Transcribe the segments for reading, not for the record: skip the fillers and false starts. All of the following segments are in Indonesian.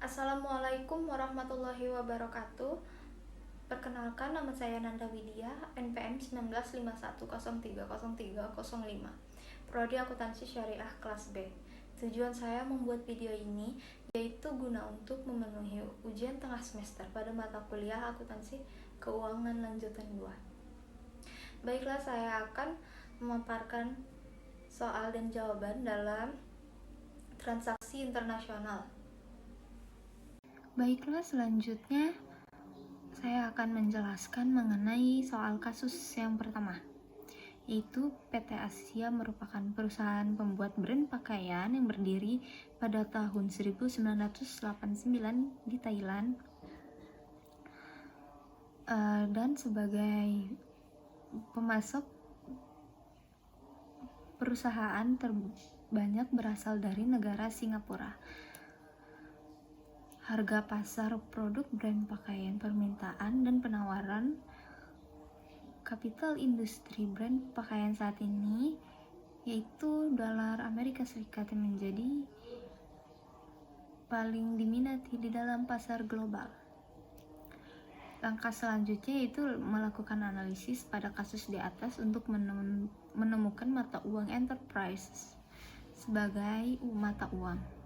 Assalamualaikum warahmatullahi wabarakatuh. Perkenalkan, nama saya Nanda Widya, NPM 1951030305, Prodi Akuntansi Syariah kelas B. Tujuan saya membuat video ini yaitu guna untuk memenuhi ujian tengah semester pada mata kuliah Akuntansi Keuangan Lanjutan 2. Baiklah, saya akan memaparkan soal dan jawaban dalam transaksi internasional. Baiklah, selanjutnya saya akan menjelaskan mengenai soal kasus yang pertama, yaitu PT Asia merupakan perusahaan pembuat brand pakaian yang berdiri pada tahun 1989 di Thailand, dan sebagai pemasok perusahaan terbanyak berasal dari negara Singapura. Harga pasar produk brand pakaian, permintaan dan penawaran kapital industri brand pakaian saat ini yaitu dolar Amerika Serikat yang menjadi paling diminati di dalam pasar global. Langkah selanjutnya yaitu melakukan analisis pada kasus di atas untuk menemukan mata uang enterprise sebagai mata uang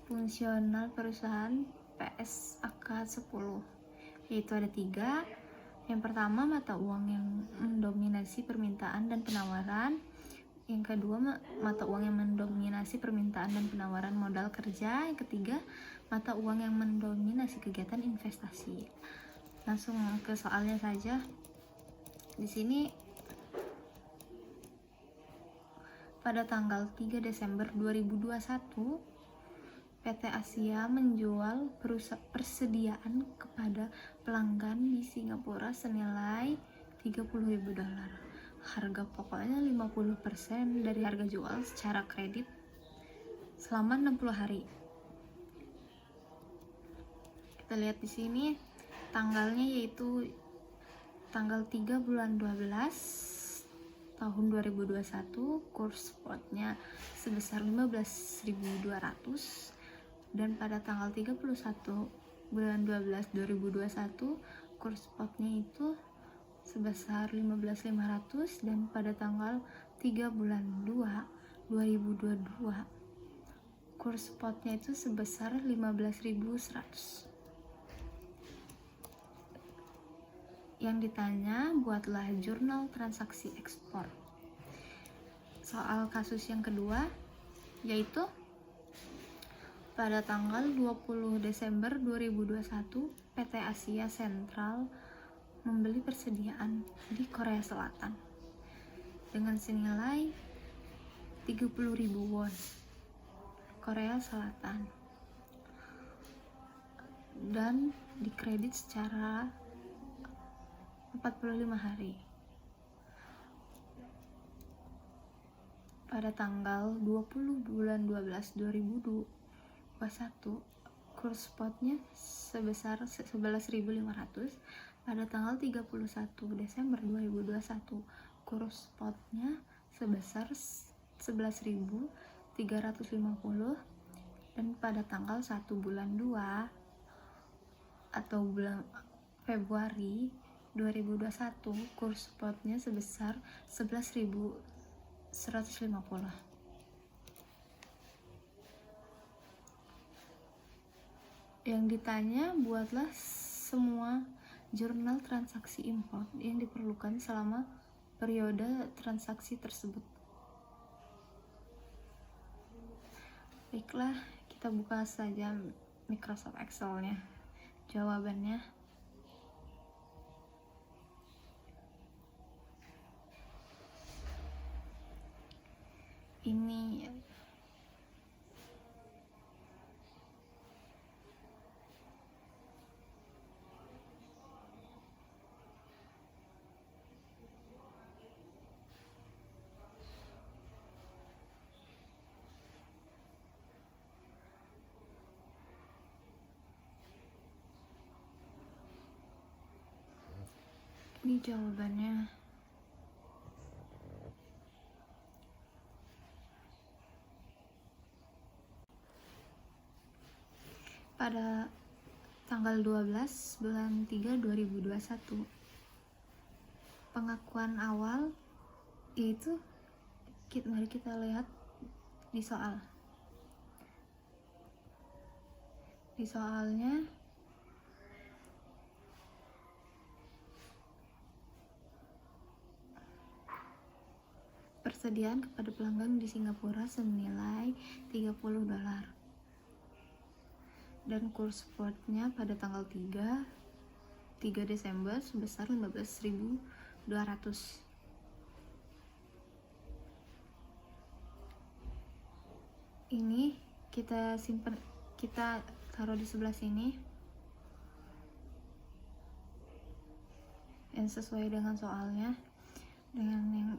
fungsional perusahaan PSAK 10, yaitu ada 3. Yang pertama, mata uang yang mendominasi permintaan dan penawaran. Yang kedua, mata uang yang mendominasi permintaan dan penawaran modal kerja. Yang ketiga, mata uang yang mendominasi kegiatan investasi. Langsung ke soalnya saja. Di sini pada tanggal 3 Desember 2021 PT Asia menjual persediaan kepada pelanggan di Singapura senilai $30.000. Harga pokoknya 50% dari harga jual secara kredit selama 60 hari. Kita lihat di sini tanggalnya yaitu tanggal 3 bulan 12 tahun 2021, kurs spotnya sebesar 15.200. Dan pada tanggal 31 bulan 12 2021 kurs spotnya itu sebesar 15.500, dan pada tanggal 3 bulan 2 2022 kurs spotnya itu sebesar 15.100. Yang ditanya, buatlah jurnal transaksi ekspor. Soal kasus yang kedua yaitu pada tanggal 20 Desember 2021, PT Asia Sentral membeli persediaan di Korea Selatan dengan senilai 30.000 won Korea Selatan dan dikredit secara 45 hari. Pada tanggal 20 bulan 12 2021 kurs spotnya sebesar 11.500. Pada tanggal 31 Desember 2021 kurs spotnya sebesar 11.350, dan pada tanggal 1 bulan 2 atau bulan Februari 2021 kurs spotnya sebesar 11.150. Yang ditanya, buatlah semua jurnal transaksi import yang diperlukan selama periode transaksi tersebut. Baiklah, kita buka saja Microsoft Excel-nya. Jawabannya ini. Ini jawabannya. pada tanggal 12 bulan 3 2021. Pengakuan awal yaitu mari kita lihat di soal. Di soalnya persediaan kepada pelanggan di Singapura senilai $30 dan kurs spotnya pada tanggal 3 Desember sebesar 15.200. Ini kita simpan, kita taruh di sebelah sini yang sesuai dengan soalnya, dengan yang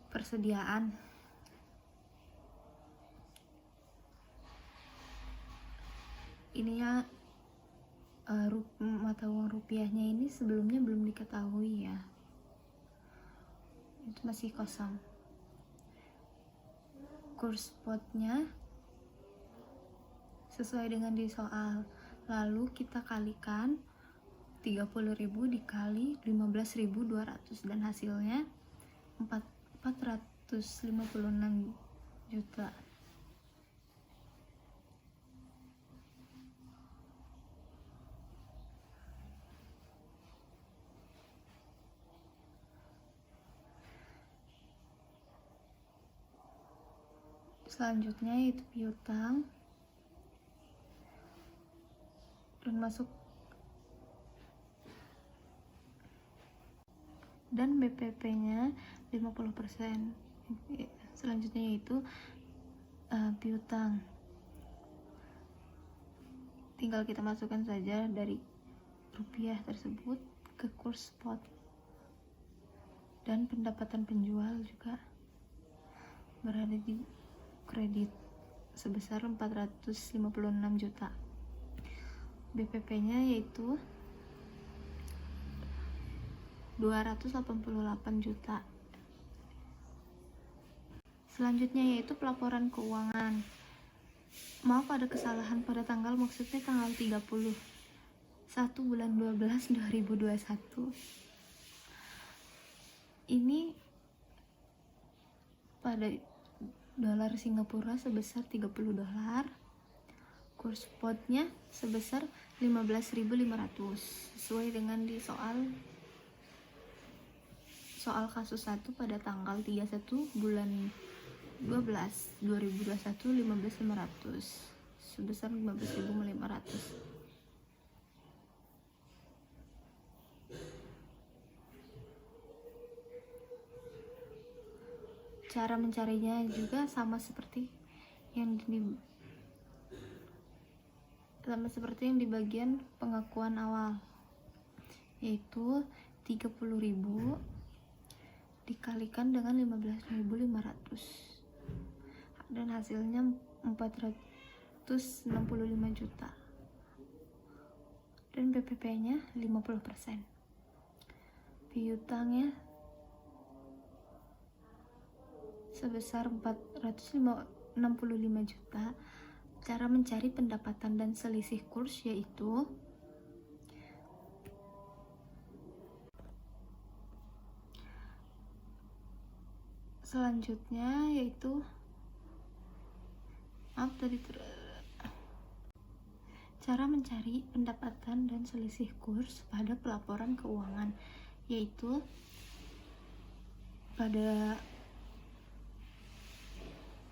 persediaan. Ininya mata uang rupiahnya ini sebelumnya belum diketahui ya, itu masih kosong. Kurs spotnya sesuai dengan di soal, lalu kita kalikan 30.000 dikali 15.200 dan hasilnya 456 juta. Selanjutnya yaitu piutang dan masuk dan BPP-nya 50%. Selanjutnya yaitu piutang. Tinggal kita masukkan saja dari rupiah tersebut ke kurs spot. Dan pendapatan penjual juga berada di kredit sebesar 456 juta. BPP-nya yaitu 288 juta. Selanjutnya yaitu pelaporan keuangan. Maaf ada kesalahan pada tanggal, maksudnya tanggal 31 bulan 12 2021. Ini pada dolar Singapura sebesar $30, kurs spotnya sebesar 15.500 sesuai dengan di soal kasus 1 pada tanggal 31 bulan 12 2021 15.500 sebesar 15.500. Cara mencarinya juga sama seperti yang di bagian pengakuan awal, yaitu 30.000 dikalikan dengan 15.500 dan hasilnya 465 juta dan BPP-nya 50%. Piutangnya sebesar 465 juta. Cara mencari pendapatan dan selisih kurs yaitu selanjutnya yaitu cara mencari pendapatan dan selisih kurs pada pelaporan keuangan, yaitu pada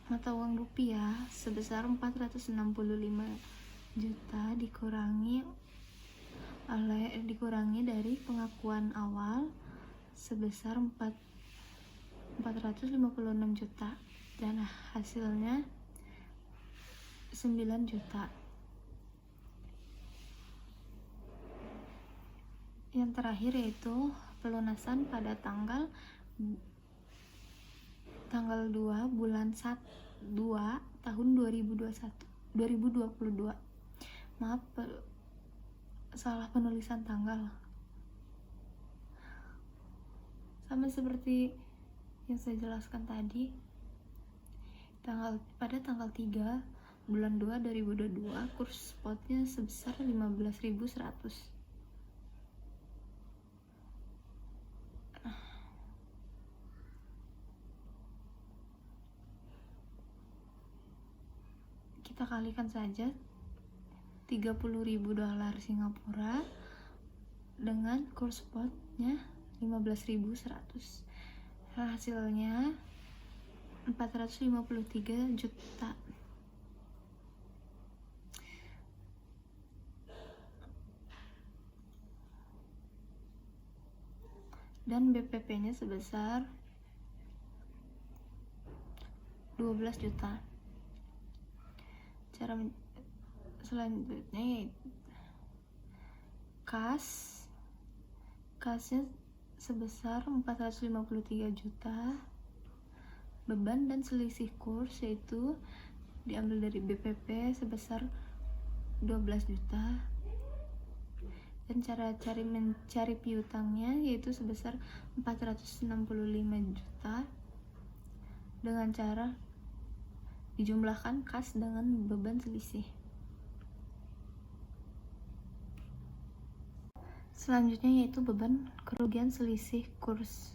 mata uang rupiah sebesar 465 juta dikurangi dari pengakuan awal sebesar 456 juta dan hasilnya 9 juta. Yang terakhir yaitu pelunasan pada tanggal 2 bulan 2 tahun 2022. Maaf, salah penulisan tanggal. Sama seperti yang saya jelaskan tadi, pada tanggal 3 bulan 2 2022 kurs spotnya sebesar 15.100. Kita kalikan saja 30.000 dolar Singapura dengan kurs spotnya 15.100. Hasilnya 453 juta. Dan BPP-nya sebesar 12 juta. Cara selanjutnya yaitu kasnya sebesar 453 juta. Beban dan selisih kurs yaitu diambil dari BPP sebesar 12 juta. Dan cara mencari piutangnya yaitu sebesar 465 juta dengan cara dijumlahkan kas dengan beban selisih. Selanjutnya yaitu beban kerugian selisih kurs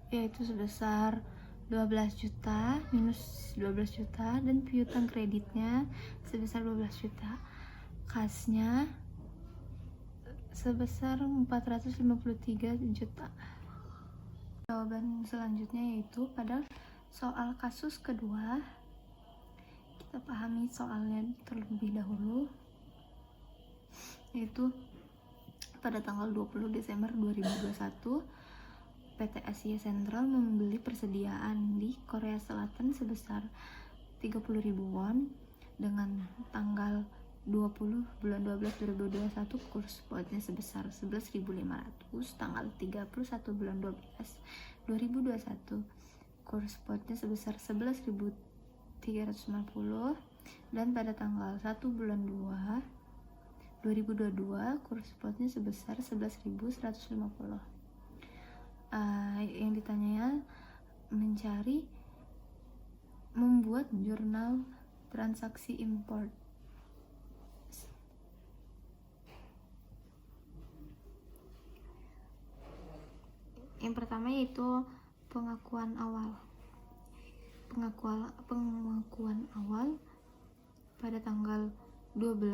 yaitu sebesar 12 juta minus 12 juta dan piutang kreditnya sebesar 12 juta. Kasnya sebesar 453 juta. Jawaban selanjutnya yaitu pada soal kasus kedua. Kita pahami soalnya terlebih dahulu, yaitu pada tanggal 20 Desember 2021 PT Asia Sentral membeli persediaan di Korea Selatan sebesar 30.000 won dengan tanggal 20 bulan 12 2021 kurs spotnya sebesar 11.500, tanggal 31 bulan 12 2021 kurs spotnya sebesar 11.350, dan pada tanggal 1 bulan 2 2022 kurs spotnya sebesar 11.150. Yang ditanya membuat jurnal transaksi import. Yang pertama yaitu pengakuan awal pada tanggal 20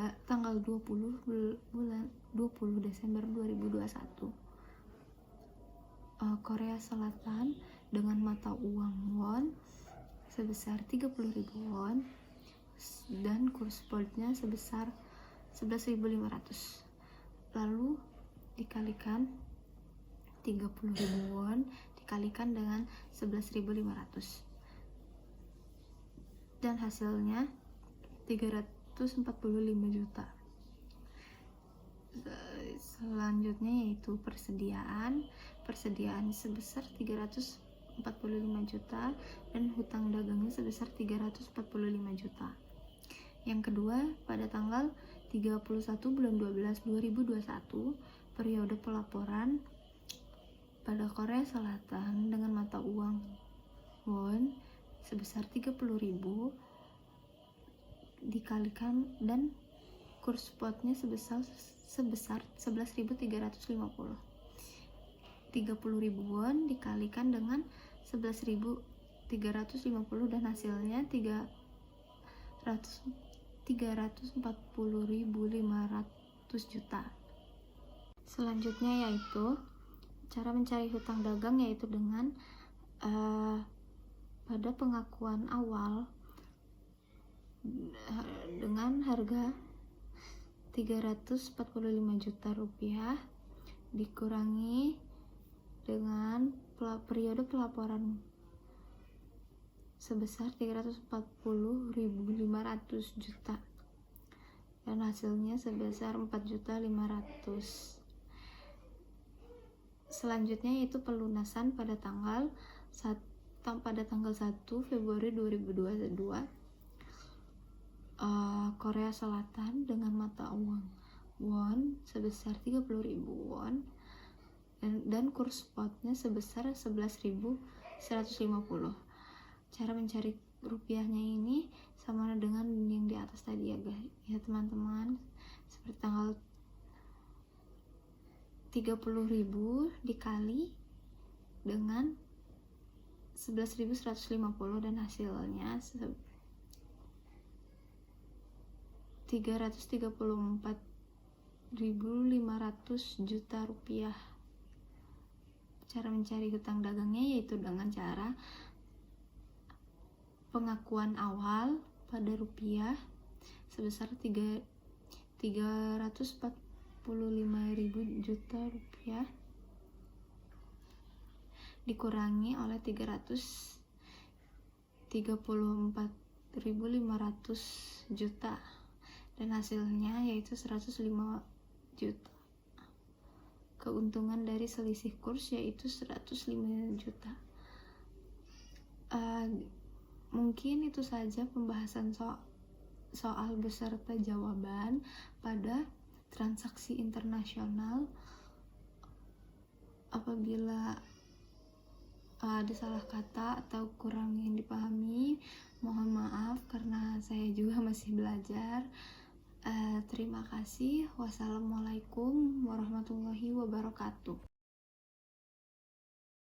Desember 2021. Korea Selatan dengan mata uang won sebesar 30.000 won dan kurs spotnya sebesar 11.500. Lalu dikalikan 30.000 won dikalikan dengan 11.500 dan hasilnya 345 juta. Selanjutnya yaitu persediaan sebesar 345 juta dan hutang dagangnya sebesar 345 juta. Yang kedua, pada tanggal 31 bulan 12 2021 periode pelaporan pada Korea Selatan dengan mata uang won sebesar 30.000 dikalikan dan kurs spotnya sebesar 11.350. 30.000 won dikalikan dengan 11.350 dan hasilnya 340.500 juta. Selanjutnya yaitu cara mencari hutang dagang, yaitu dengan pada pengakuan awal dengan harga 345 juta rupiah dikurangi dengan periode pelaporan sebesar 340.500 juta dan hasilnya sebesar 4.500. Selanjutnya yaitu pelunasan pada tanggal 1 Februari 2022. Korea Selatan dengan mata uang won sebesar 30.000 won dan kurs spotnya sebesar 11.150. Cara mencari rupiahnya ini sama dengan yang di atas tadi ya guys ya teman-teman, seperti tanggal 30.000 dikali dengan 11.150 dan hasilnya 334.500 juta rupiah. Cara mencari hutang dagangnya yaitu dengan cara pengakuan awal pada rupiah sebesar 345.000 juta rupiah dikurangi oleh 334.500 juta dan hasilnya yaitu 105 juta. Keuntungan dari selisih kurs yaitu 105 juta. Mungkin itu saja pembahasan soal beserta jawaban pada transaksi internasional. Apabila ada salah kata atau kurang yang dipahami, mohon maaf karena saya juga masih belajar. Terima kasih. Wassalamualaikum warahmatullahi wabarakatuh.